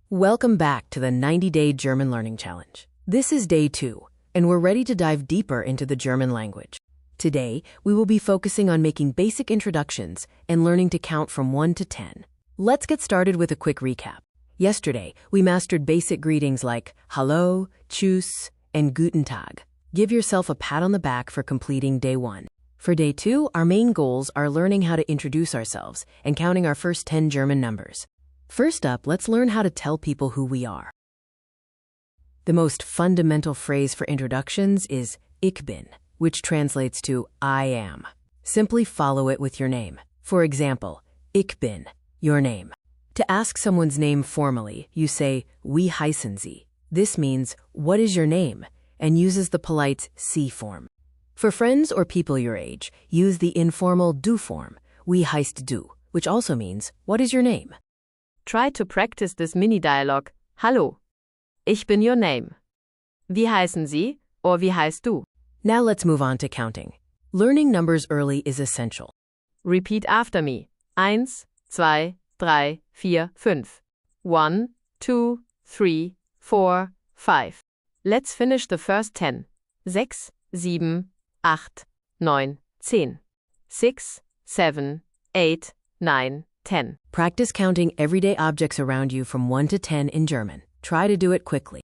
Welcome back to the 90-Day German Learning Challenge. This is day 2, and we're ready to dive deeper into the German language. Today, we will be focusing on making basic introductions and learning to count from 1 to 10. Let's get started with a quick recap. Yesterday, we mastered basic greetings like Hallo, Tschüss, and Guten Tag. Give yourself a pat on the back for completing day 1. For day 2, our main goals are learning how to introduce ourselves and counting our first 10 German numbers. First up, let's learn how to tell people who we are. The most fundamental phrase for introductions is Ich bin, which translates to I am. Simply follow it with your name. For example, Ich bin, your name. To ask someone's name formally, you say, Wie heißen Sie? This means, what is your name? And uses the polite Sie form. For friends or people your age, use the informal Du form, Wie heißt du, which also means, what is your name? Try to practice this mini dialogue. Hallo, ich bin your name. Wie heißen Sie or wie heißt du? Now let's move on to counting. Learning numbers early is essential. Repeat after me. 1, 2, 3, 4, 5. 1, 2, 3, 4, 5. Let's finish the first 10. 6, 7, 8, 9, 10. 6, 7, 8, 9, 10. Practice counting everyday objects around you from 1 to 10 in German. Try to do it quickly.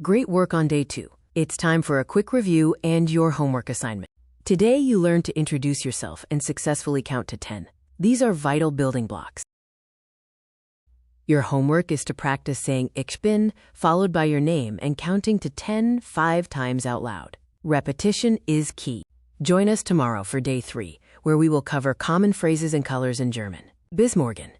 Great work on day 2. It's time for a quick review and your homework assignment. Today you learned to introduce yourself and successfully count to 10. These are vital building blocks. Your homework is to practice saying Ich bin, followed by your name and counting to 10 5 times out loud. Repetition is key. Join us tomorrow for day 3, where we will cover common phrases and colors in German. Bis morgen.